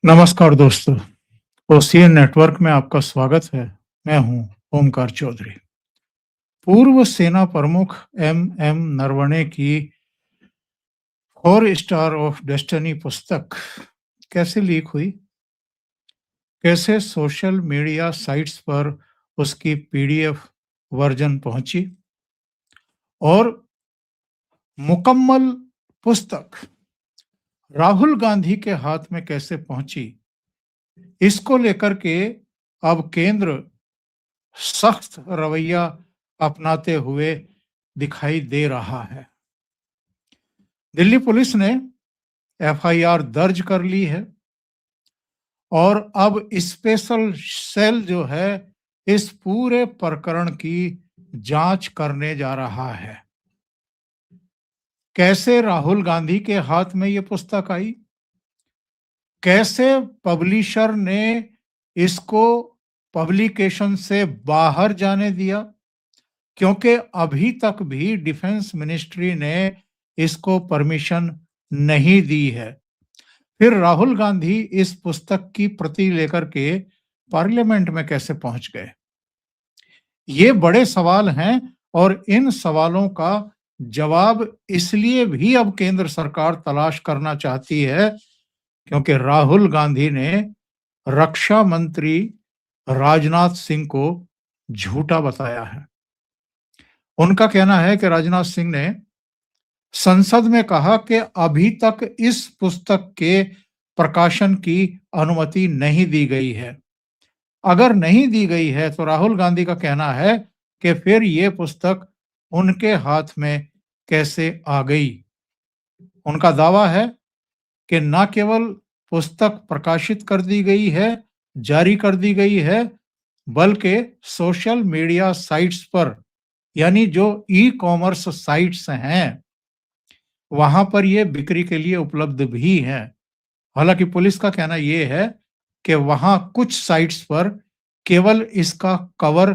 नमस्कार दोस्तों, OCN network में आपका स्वागत है। मैं हूं ओमकार चौधरी। पूर्व सेना प्रमुख एम नरवणे की 4 स्टार ऑफ डेस्टिनी पुस्तक कैसे लीक हुई, कैसे सोशल मीडिया साइट्स पर उसकी पीडीएफ वर्जन पहुंची और मुकम्मल पुस्तक राहुल गांधी के हाथ में कैसे पहुंची, इसको लेकर के अब केंद्र सख्त रवैया अपनाते हुए दिखाई दे रहा है। दिल्ली पुलिस ने एफआईआर दर्ज कर ली है और अब स्पेशल सेल जो है इस पूरे प्रकरण की जांच करने जा रहा है। कैसे राहुल गांधी के हाथ में ये पुस्तक आई, कैसे पब्लिशर ने इसको पब्लिकेशन से बाहर जाने दिया, क्योंकि अभी तक भी डिफेंस मिनिस्ट्री ने इसको परमिशन नहीं दी है। फिर राहुल गांधी इस पुस्तक की प्रति लेकर के पार्लियामेंट में कैसे पहुंच गए? ये बड़े सवाल हैं और इन सवालों का जवाब इसलिए भी अब केंद्र सरकार तलाश करना चाहती है क्योंकि राहुल गांधी ने रक्षा मंत्री राजनाथ सिंह को झूठा बताया है। उनका कहना है कि राजनाथ सिंह ने संसद में कहा कि अभी तक इस पुस्तक के प्रकाशन की अनुमति नहीं दी गई है। अगर नहीं दी गई है तो राहुल गांधी का कहना है कि फिर ये पुस्तक उनके हाथ में कैसे आ गई। उनका दावा है कि न केवल पुस्तक प्रकाशित कर दी गई है, जारी कर दी गई है, बल्कि सोशल मीडिया साइट्स पर, यानी जो ई कॉमर्स साइट्स हैं, वहां पर ये बिक्री के लिए उपलब्ध भी है। हालांकि पुलिस का कहना यह है कि वहां कुछ साइट्स पर केवल इसका कवर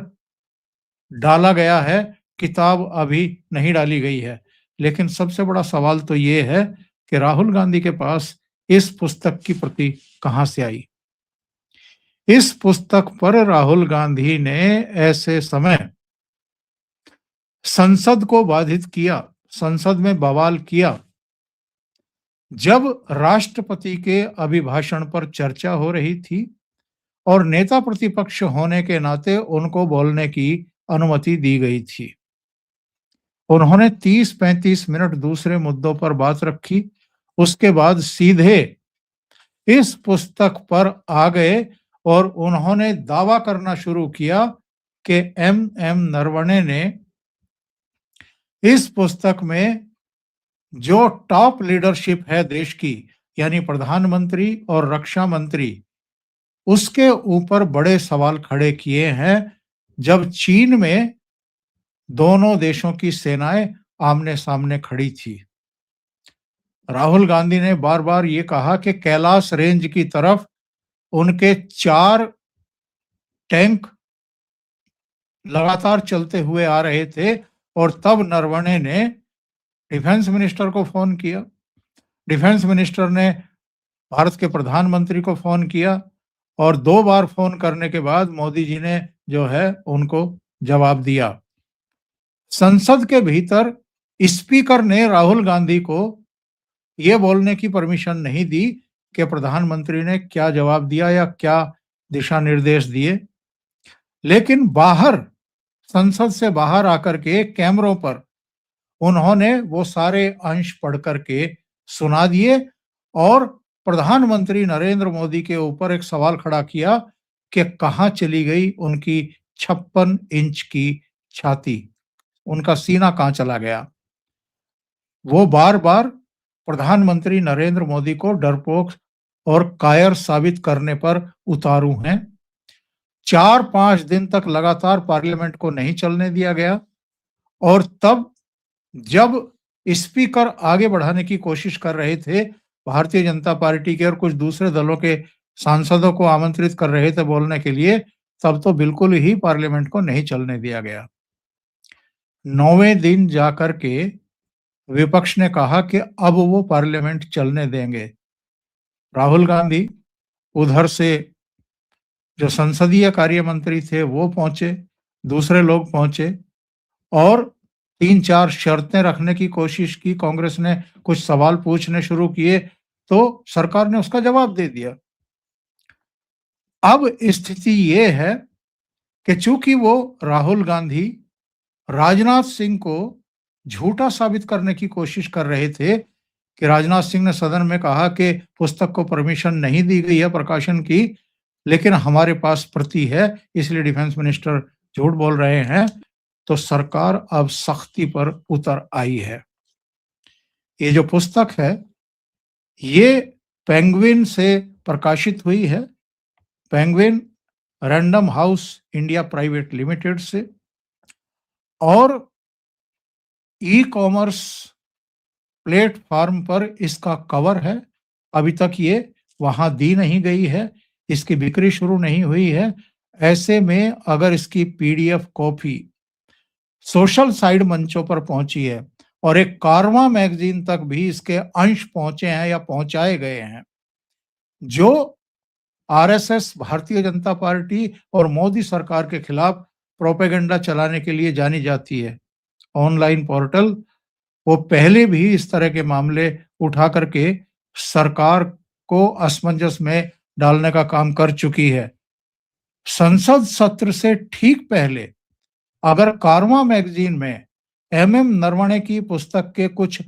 डाला गया है, किताब अभी नहीं डाली गई है। लेकिन सबसे बड़ा सवाल तो ये है कि राहुल गांधी के पास इस पुस्तक की प्रति कहां से आई। इस पुस्तक पर राहुल गांधी ने ऐसे समय संसद को बाधित किया, संसद में बवाल किया, जब राष्ट्रपति के अभिभाषण पर चर्चा हो रही थी और नेता प्रतिपक्ष होने के नाते उनको बोलने की अनुमति दी गई थी। उन्होंने 30-35 मिनट दूसरे मुद्दों पर बात रखी, उसके बाद सीधे इस पुस्तक पर आ गए और उन्होंने दावा करना शुरू किया कि एम नरवणे ने इस पुस्तक में जो टॉप लीडरशिप है देश की, यानी प्रधानमंत्री और रक्षा मंत्री, उसके ऊपर बड़े सवाल खड़े किए हैं जब चीन में दोनों देशों की सेनाएं आमने सामने खड़ी थी। राहुल गांधी ने बार बार ये कहा कि कैलाश रेंज की तरफ उनके 4 टैंक लगातार चलते हुए आ रहे थे और तब नरवणे ने डिफेंस मिनिस्टर को फोन किया। डिफेंस मिनिस्टर ने भारत के प्रधानमंत्री को फोन किया और 2 बार फोन करने के बाद मोदी जी ने जो है उनको जवाब दिया। संसद के भीतर स्पीकर ने राहुल गांधी को यह बोलने की परमिशन नहीं दी कि प्रधानमंत्री ने क्या जवाब दिया या क्या दिशा निर्देश दिए, लेकिन बाहर, संसद से बाहर आकर के कैमरों पर उन्होंने वो सारे अंश पढ़ करके सुना दिए और प्रधानमंत्री नरेंद्र मोदी के ऊपर एक सवाल खड़ा किया कि कहां चली गई उनकी 56 इंच की छाती, उनका सीना कहां चला गया। वो बार बार प्रधानमंत्री नरेंद्र मोदी को डरपोक और कायर साबित करने पर उतारू हैं। 4-5 दिन तक लगातार पार्लियामेंट को नहीं चलने दिया गया और तब जब स्पीकर आगे बढ़ाने की कोशिश कर रहे थे, भारतीय जनता पार्टी के और कुछ दूसरे दलों के सांसदों को आमंत्रित कर रहे थे बोलने के लिए, तब तो बिल्कुल ही पार्लियामेंट को नहीं चलने दिया गया। 9वें दिन जाकर के विपक्ष ने कहा कि अब वो पार्लियामेंट चलने देंगे। राहुल गांधी उधर से जो संसदीय कार्य मंत्री थे वो पहुंचे, दूसरे लोग पहुंचे और 3-4 शर्तें रखने की कोशिश की। कांग्रेस ने कुछ सवाल पूछने शुरू किए तो सरकार ने उसका जवाब दे दिया। अब स्थिति ये है कि चूंकि वो राहुल गांधी राजनाथ सिंह को झूठा साबित करने की कोशिश कर रहे थे कि राजनाथ सिंह ने सदन में कहा कि पुस्तक को परमिशन नहीं दी गई है प्रकाशन की, लेकिन हमारे पास प्रति है, इसलिए डिफेंस मिनिस्टर झूठ बोल रहे हैं। तो सरकार अब सख्ती पर उतर आई है। ये जो पुस्तक है ये पेंगुइन से प्रकाशित हुई है, penguin random house India private limited से, और ई कॉमर्स प्लेटफॉर्म पर इसका कवर है। अभी तक ये वहां दी नहीं गई है, इसकी बिक्री शुरू नहीं हुई है। ऐसे में अगर इसकी पीडीएफ कॉपी सोशल साइड मंचों पर पहुंची है और एक कारवां मैगजीन तक भी इसके अंश पहुंचे हैं या पहुंचाए गए हैं, जो आरएसएस, भारतीय जनता पार्टी और मोदी सरकार के खिलाफ प्रोपेगेंडा चलाने के लिए जानी जाती है, ऑनलाइन पोर्टल, वो पहले भी इस तरह के मामले उठा करके सरकार को असमंजस में डालने का काम कर चुकी है। संसद सत्र से ठीक पहले अगर कारवां मैगजीन में एमएम नरवणे की पुस्तक के कुछ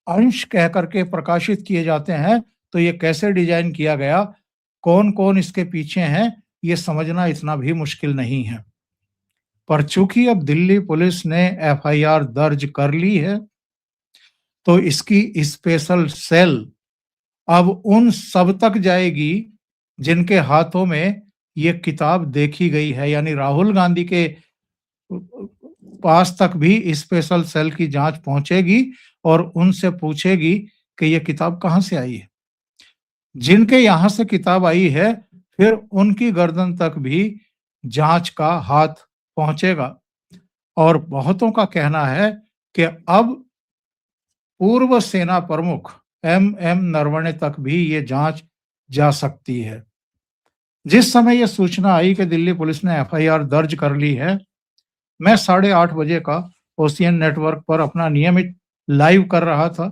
अंश कह करके प्रकाशित किए जाते हैं तो ये कैसे डिजाइन किया गया, कौन कौन इसके पीछे हैं, ये समझना इतना भी मुश्किल नहीं है। पर चूंकि अब दिल्ली पुलिस ने एफआईआर दर्ज कर ली है तो इसकी स्पेशल सेल अब उन सब तक जाएगी जिनके हाथों में ये किताब देखी गई है, यानी राहुल गांधी के पास तक भी स्पेशल सेल की जांच पहुंचेगी और उनसे पूछेगी कि ये किताब कहां से आई है। जिनके यहां से किताब आई है फिर उनकी गर्दन तक भी जांच का हाथ पहुंचेगा। और बहुतों का कहना है कि अब पूर्व सेना प्रमुख एमएम नरवणे तक भी ये जांच जा सकती है। जिस समय ये सूचना आई कि दिल्ली पुलिस ने एफआईआर दर्ज कर ली है, मैं 8:30 बजे का ओसीएन नेटवर्क पर अपना नियमित लाइव कर रहा था।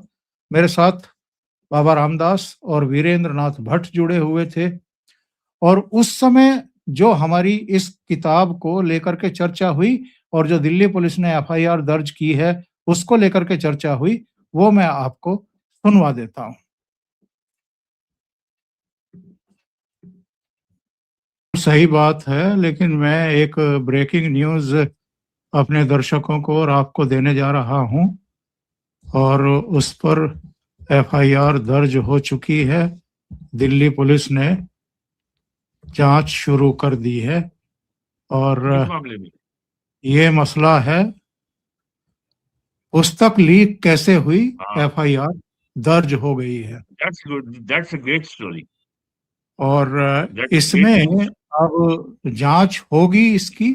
मेरे साथ बाबा रामदास और वीरेंद्र नाथ भट्ट जुड़े हुए थे और उस समय जो हमारी इस किताब को लेकर के चर्चा हुई और जो दिल्ली पुलिस ने एफआईआर दर्ज की है उसको लेकर के चर्चा हुई, वो मैं आपको सुनवा देता हूं। सही बात है, लेकिन मैं एक ब्रेकिंग न्यूज अपने दर्शकों को और आपको देने जा रहा हूं और उस पर एफआईआर दर्ज हो चुकी है। दिल्ली पुलिस ने जांच शुरू कर दी है और ये मसला है पुस्तक लीक कैसे हुई, एफआईआर दर्ज हो गई है। That's good. That's a great story. और इसमें अब जांच होगी इसकी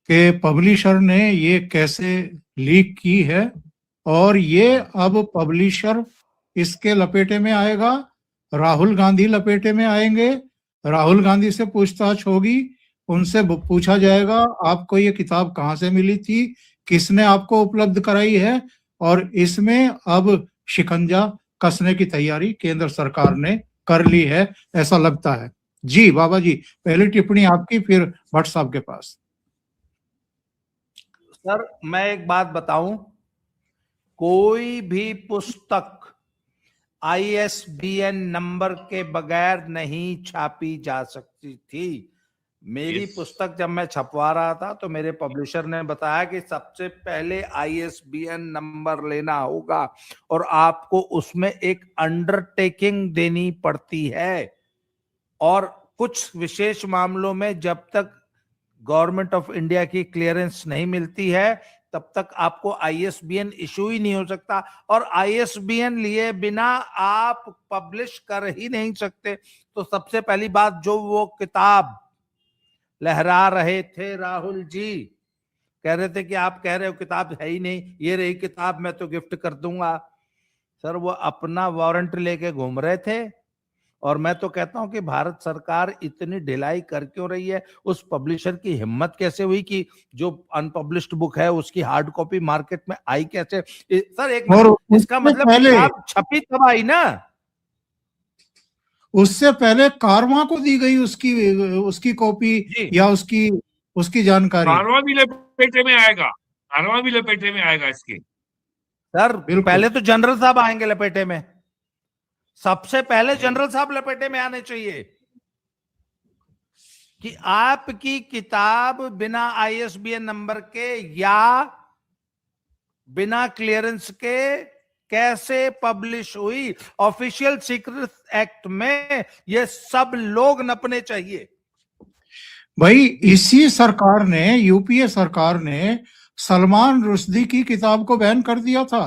कि पब्लिशर ने ये कैसे लीक की है और ये अब पब्लिशर इसके लपेटे में आएगा, राहुल गांधी लपेटे में आएंगे। राहुल गांधी से पूछताछ होगी, उनसे पूछा जाएगा आपको ये किताब कहाँ से मिली थी, किसने आपको उपलब्ध कराई है, और इसमें अब शिकंजा कसने की तैयारी केंद्र सरकार ने कर ली है, ऐसा लगता है। जी बाबा जी, पहली टिप्पणी आपकी, फिर भट्ट साहब के पास। सर मैं एक बात बताऊं, कोई भी पुस्तक आईएसबीएन नंबर के बगैर नहीं छापी जा सकती थी। मेरी पुस्तक जब मैं छपवा रहा था तो मेरे पब्लिशर ने बताया कि सबसे पहले आईएसबीएन नंबर लेना होगा और आपको उसमें एक अंडरटेकिंग देनी पड़ती है, और कुछ विशेष मामलों में जब तक गवर्नमेंट ऑफ इंडिया की क्लियरेंस नहीं मिलती है तब तक आपको आईएसबीएन इशू ही नहीं हो सकता, और आईएसबीएन लिए बिना आप पब्लिश कर ही नहीं सकते। तो सबसे पहली बात, जो वो किताब लहरा रहे थे राहुल जी, कह रहे थे कि आप कह रहे हो किताब है ही नहीं, ये रही किताब, मैं तो गिफ्ट कर दूंगा। सर वो अपना वारंट लेके घूम रहे थे। और मैं तो कहता हूं कि भारत सरकार इतनी ढिलाई कर क्यों रही है? उस पब्लिशर की हिम्मत कैसे हुई कि जो अनपब्लिश्ड बुक है उसकी हार्ड कॉपी मार्केट में आई कैसे? सर एक और मिनट, इसका मतलब किताब छपी तब आई ना, उससे पहले कारवां को दी गई उसकी कॉपी या उसकी जानकारी। कारवां भी लपेटे में आएगा, कारवां भी लपेटे में आएगा इसके। सर पहले तो जनरल साहब आएंगे लपेटे में, सबसे पहले जनरल साहब लपेटे में आने चाहिए कि आपकी किताब बिना आईएसबीएन नंबर के या बिना क्लियरेंस के कैसे पब्लिश हुई। ऑफिशियल सीक्रेट एक्ट में ये सब लोग नपने चाहिए। भाई इसी सरकार ने, यूपीए सरकार ने सलमान रुश्दी की किताब को बैन कर दिया था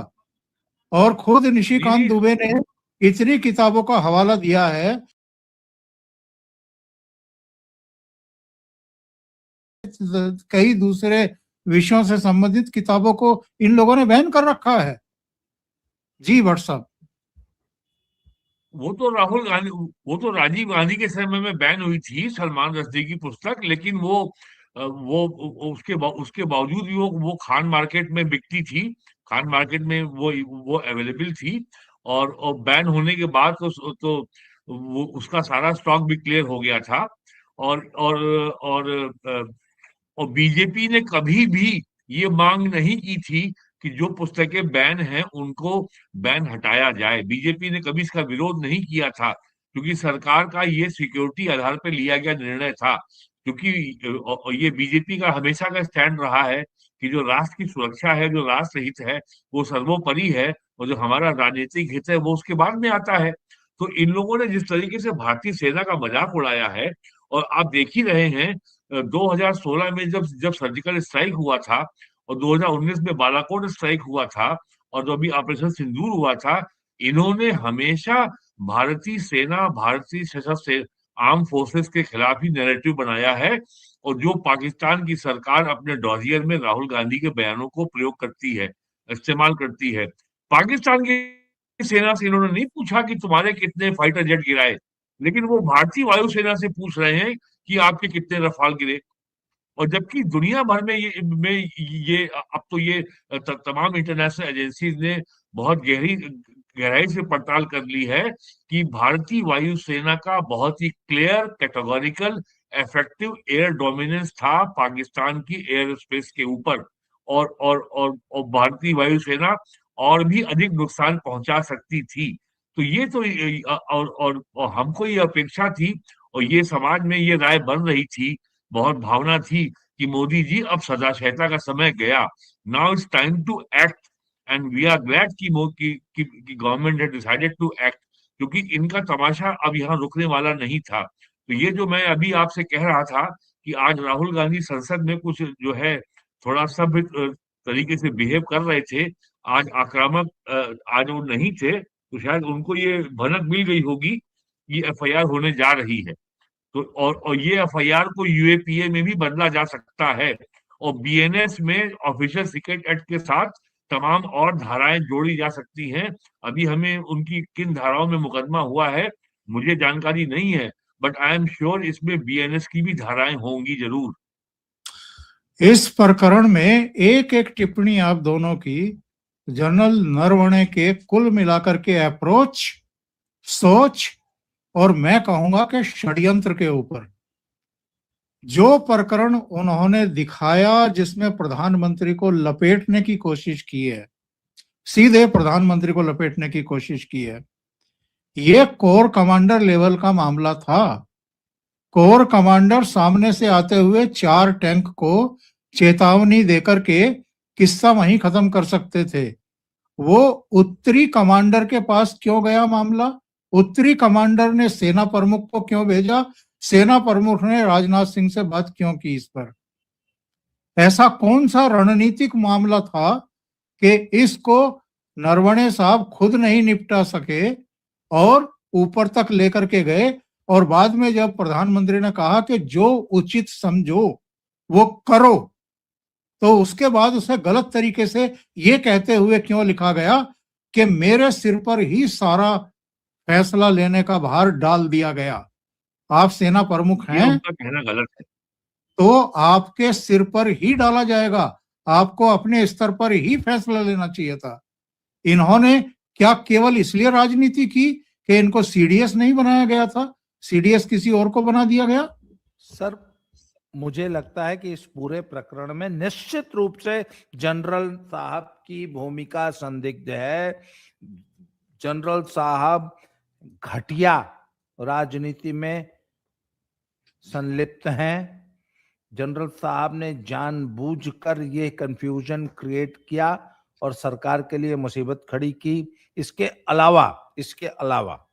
और खुद निशिकांत दुबे ने इतनी किताबों का हवाला दिया है, कई दूसरे विषयों से संबंधित किताबों को इन लोगों ने बैन कर रखा है। जी भट्ट साहब। वो तो राजीव गांधी के समय में बैन हुई थी सलमान रश्दी की पुस्तक, लेकिन उसके बावजूद भी वो खान मार्केट में बिकती थी, खान मार्केट में वो अवेलेबल थी। और बैन होने के बाद तो वो उसका सारा स्टॉक भी क्लियर हो गया था। और और और और बीजेपी ने कभी भी ये मांग नहीं की थी कि जो पुस्तकें बैन हैं उनको बैन हटाया जाए। बीजेपी ने कभी इसका विरोध नहीं किया था, क्योंकि सरकार का ये सिक्योरिटी आधार पर लिया गया निर्णय था। क्योंकि ये बीजेपी का हमेशा का स्टैंड रहा है कि जो राष्ट्र की सुरक्षा है, जो राष्ट्र हित है, वो सर्वोपरि है, और जो हमारा राजनीतिक हित है वो उसके बाद में आता है। तो इन लोगों ने जिस तरीके से भारतीय सेना का मजाक उड़ाया है, और आप देख ही रहे हैं 2016 में जब सर्जिकल स्ट्राइक हुआ था, और 2019 में बालाकोट स्ट्राइक हुआ था, और जो अभी ऑपरेशन सिंदूर हुआ था, इन्होंने हमेशा भारतीय सेना, भारतीय सशस्त्र आर्म फोर्सेस के खिलाफ ही नैरेटिव बनाया है। और जो पाकिस्तान की सरकार अपने डॉजियर में राहुल गांधी के बयानों को प्रयोग करती है, इस्तेमाल करती है, पाकिस्तान की सेना से इन्होंने नहीं पूछा कि तुम्हारे कितने फाइटर जेट गिराए, लेकिन वो भारतीय वायुसेना से पूछ रहे हैं कि आपके कितने रफाल गिरे। और जबकि दुनिया भर में ये अब तो ये तमाम इंटरनेशनल एजेंसीज ने बहुत गहराई से पड़ताल कर ली है कि भारतीय वायुसेना का बहुत ही clear, categorical, effective air dominance था पाकिस्तान की एयर स्पेस के ऊपर। और भारतीय वायुसेना और भी अधिक नुकसान पहुंचा सकती थी। तो ये तो और हमको ये अपेक्षा थी, और ये समाज में ये राय बन रही थी, बहुत भावना थी कि मोदी जी अब सदाशयता का समय गया, now it's time to act, and we are glad कि government had decided to act, क्योंकि इनका तमाशा अब यहाँ रुकने वाला नहीं था। तो ये जो मैं अभी आपसे कह रहा था कि आज राहुल गांधी संसद में कुछ जो है थोड़ा सभ्य तरीके से बिहेव कर रहे थे, आज आक्रामक आज वो नहीं थे, तो शायद उनको ये भनक मिल गई होगी कि एफआईआर होने जा रही है। तो और ये एफआईआर को यूएपीए में भी बदला जा सकता है, और बीएनएस में ऑफिशियल सीक्रेट एक्ट के साथ तमाम और धाराएं जोड़ी जा सकती हैं। अभी हमें उनकी किन धाराओं में मुकदमा हुआ है मुझे जानकारी नहीं है, बट आई एम श्योर इसमें बीएनएस की भी धाराएं होंगी जरूर। इस प्रकरण में एक एक टिप्पणी आप दोनों की जनरल नरवणे के कुल मिलाकर के अप्रोच, सोच और मैं कहूंगा कि षड्यंत्र के ऊपर जो प्रकरण उन्होंने दिखाया, जिसमें प्रधानमंत्री को लपेटने की कोशिश की है, सीधे प्रधानमंत्री को लपेटने की कोशिश की है, ये कोर कमांडर लेवल का मामला था। कोर कमांडर सामने से आते हुए 4 टैंक को चेतावनी देकर के किस्सा वहीं खत्म कर सकते थे। वो उत्तरी कमांडर के पास क्यों गया मामला? उत्तरी कमांडर ने सेना प्रमुख को क्यों भेजा? सेना प्रमुख ने राजनाथ सिंह से बात क्यों की इस पर? ऐसा कौन सा रणनीतिक मामला था कि इसको नरवणे साहब खुद नहीं निपटा सके और ऊपर तक लेकर के गए? और बाद में जब प्रधानमंत्री ने कहा कि जो उचित समझो वो करो, तो उसके बाद उसे गलत तरीके से ये कहते हुए क्यों लिखा गया कि मेरे सिर पर ही सारा फैसला लेने का भार डाल दिया गया। आप सेना प्रमुख ये हैं उनका कहना गलत है। तो आपके सिर पर ही डाला जाएगा, आपको अपने स्तर पर ही फैसला लेना चाहिए था। इन्होंने क्या केवल इसलिए राजनीति की कि इनको सीडीएस नहीं बनाया गया था, सीडीएस किसी और को बना दिया गया? सर, मुझे लगता है कि इस पूरे प्रकरण में निश्चित रूप से जनरल साहब की भूमिका संदिग्ध है। जनरल साहब घटिया राजनीति में संलिप्त हैं। जनरल साहब ने जानबूझकर ये कंफ्यूजन क्रिएट किया और सरकार के लिए मुसीबत खड़ी की। इसके अलावा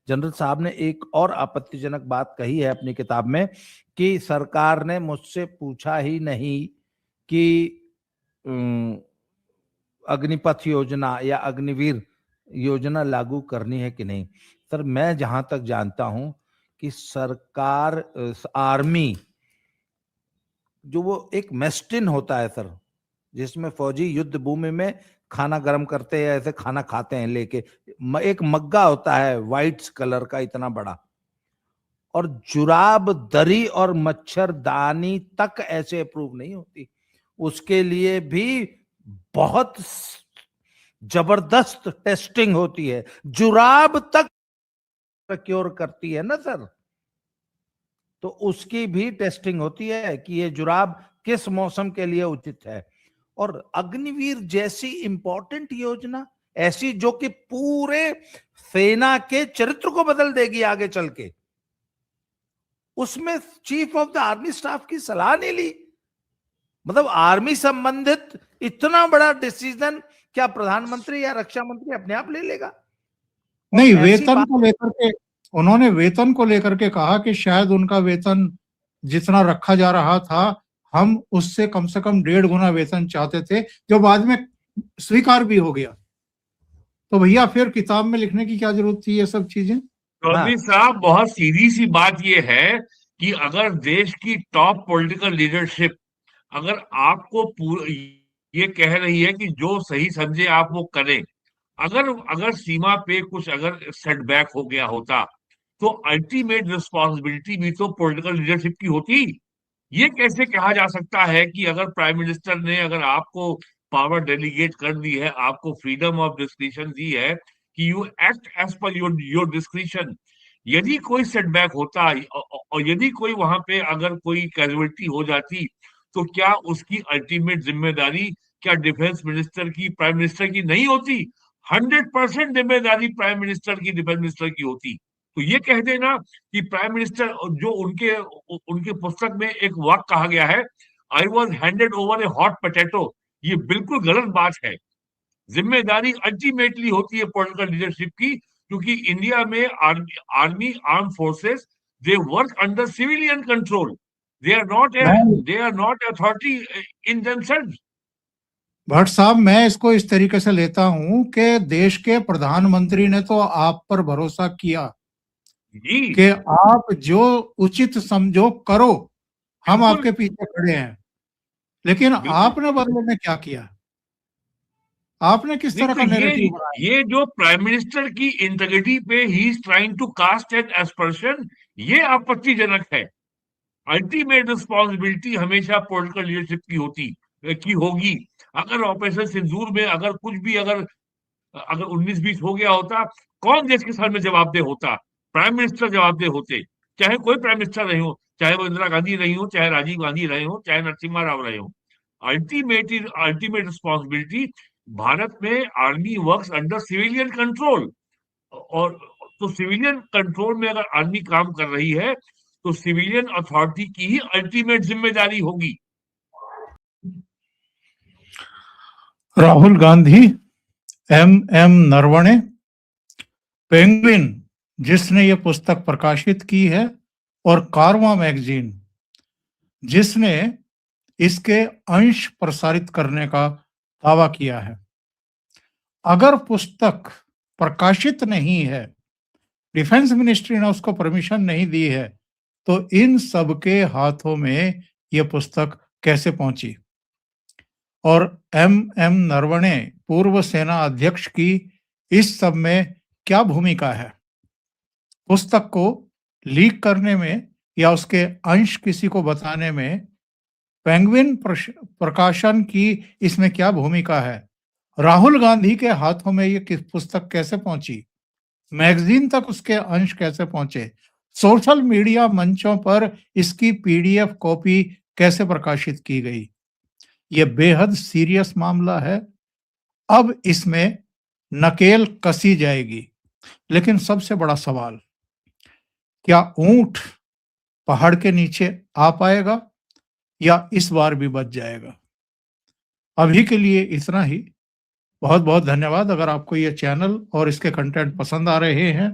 जनरल साहब ने एक और आपत्तिजनक बात कही है अपनी किताब में कि सरकार ने मुझसे पूछा ही नहीं कि अग्निपथ योजना या अग्निवीर योजना लागू करनी है कि नहीं। सर, मैं जहां तक जानता हूं कि सरकार आर्मी जो वो एक मेस्टिन होता है सर, जिसमें फौजी युद्ध भूमि में खाना गर्म करते हैं, ऐसे खाना खाते हैं लेके, एक मग्गा होता है व्हाइट कलर का इतना बड़ा, और जुराब, दरी और मच्छरदानी तक ऐसे अप्रूव नहीं होती। उसके लिए भी बहुत जबरदस्त टेस्टिंग होती है। जुराब तक प्रोक्योर करती है ना सर, तो उसकी भी टेस्टिंग होती है कि ये जुराब किस मौसम के लिए उचित है। और अग्निवीर जैसी इंपॉर्टेंट योजना, ऐसी जो कि पूरे सेना के चरित्र को बदल देगी आगे चल के, उसमें chief of the army staff की सलाह नहीं ली। मतलब आर्मी संबंधित इतना बड़ा डिसीजन क्या प्रधानमंत्री या रक्षा मंत्री अपने आप ले लेगा? नहीं, वेतन को लेकर के उन्होंने वेतन को लेकर के कहा कि शायद उनका वेतन जितना रखा जा रहा था, हम उससे कम से कम 1.5 गुना वेतन चाहते थे, जो बाद में स्वीकार भी हो गया। तो भैया फिर किताब में लिखने की क्या जरूरत थी ये सब चीजें? चौधरी साहब, बहुत सीधी सी बात ये है कि अगर देश की टॉप पॉलिटिकल लीडरशिप अगर आपको ये कह रही है कि जो सही समझे आप वो करें, अगर सीमा पे कुछ अगर सेटबैक हो गया होता तो अल्टीमेट रिस्पॉन्सिबिलिटी भी तो पॉलिटिकल लीडरशिप की होती। ये कैसे कहा जा सकता है कि अगर प्राइम मिनिस्टर ने अगर आपको पावर डेलीगेट कर दी है, आपको फ्रीडम ऑफ डिस्क्रिशन दी है कि you act as per your discretion, यदि कोई सेटबैक होता और यदि कोई वहां पे अगर कोई कैजुअलिटी हो जाती तो क्या उसकी अल्टीमेट जिम्मेदारी क्या डिफेंस मिनिस्टर की, प्राइम मिनिस्टर की नहीं होती? 100% जिम्मेदारी प्राइम मिनिस्टर की, डिफेंस मिनिस्टर की होती। तो ये कह देना कि प्राइम मिनिस्टर, जो उनके उनके पुस्तक में एक वाक्य कहा गया है, I was handed over A hot potato, ये बिल्कुल गलत बात है। जिम्मेदारी अल्टीमेटली होती है पॉलिटिकल लीडरशिप की, क्योंकि इंडिया में army armed forces they work under civilian control, they are not authority in themselves. Bhatt sahab, मैं इसको इस तरीके से लेता हूं कि देश के प्रधानमंत्री ने तो आप पर भरोसा किया कि आप जो उचित समझो करो, हम आपके पीछे खड़े हैं, लेकिन आपने बदले में क्या किया? आपने किस तरह का नैरेटिव बनाया? ये जो प्राइम मिनिस्टर की इंटीग्रिटी पे he is trying to cast an aspersion, ये आपत्तिजनक है। अल्टीमेट रिस्पॉन्सिबिलिटी हमेशा पॉलिटिकल लीडरशिप की होगी। अगर ऑपरेशन सिंदूर में अगर कुछ भी अगर 19-20 हो गया होता, कौन देश के सामने जवाबदेह होता? प्राइम मिनिस्टर जवाबदेह होते, चाहे कोई प्राइम मिनिस्टर रहे हो, चाहे वो इंदिरा गांधी रही हो, चाहे राजीव गांधी रहे हो, चाहे नरसिम्हा राव रहे हो। अल्टीमेट रिस्पॉन्सिबिलिटी, भारत में army works under civilian control, और तो सिविलियन कंट्रोल में अगर आर्मी काम कर रही है तो सिविलियन अथॉरिटी की ही अल्टीमेट जिम्मेदारी होगी। राहुल गांधी, एम नरवणे, पेंगुइन जिसने ये पुस्तक प्रकाशित की है, और कारवा मैगजीन जिसने इसके अंश प्रसारित करने का दावा किया है। अगर पुस्तक प्रकाशित नहीं है, डिफेंस मिनिस्ट्री ने उसको परमिशन नहीं दी है, तो इन सबके हाथों में यह पुस्तक कैसे पहुंची? और एम नरवणे पूर्व सेना अध्यक्ष की इस सब में क्या भूमिका है? पुस्तक को लीक करने में या उसके अंश किसी को बताने में पेंगुइन प्रकाशन की इसमें क्या भूमिका है? राहुल गांधी के हाथों में ये पुस्तक कैसे पहुंची? मैगजीन तक उसके अंश कैसे पहुंचे? सोशल मीडिया मंचों पर इसकी पीडीएफ कॉपी कैसे प्रकाशित की गई? ये बेहद सीरियस मामला है। अब इसमें नकेल कसी जाएगी। लेकिन सबसे बड़ा सवाल, क्या ऊंट पहाड़ के नीचे आ पाएगा या इस बार भी बच जाएगा? अभी के लिए इतना ही। बहुत बहुत धन्यवाद। अगर आपको ये चैनल और इसके कंटेंट पसंद आ रहे हैं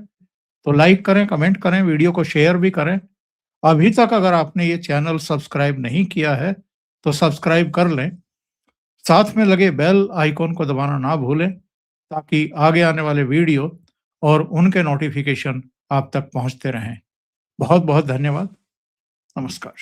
तो लाइक करें, कमेंट करें, वीडियो को शेयर भी करें। अभी तक अगर आपने ये चैनल सब्सक्राइब नहीं किया है तो सब्सक्राइब कर लें। साथ में लगे बेल आइकॉन को दबाना ना भूलें ताकि आगे आने वाले वीडियो और उनके नोटिफिकेशन आप तक पहुंचते रहें। बहुत बहुत धन्यवाद। नमस्कार।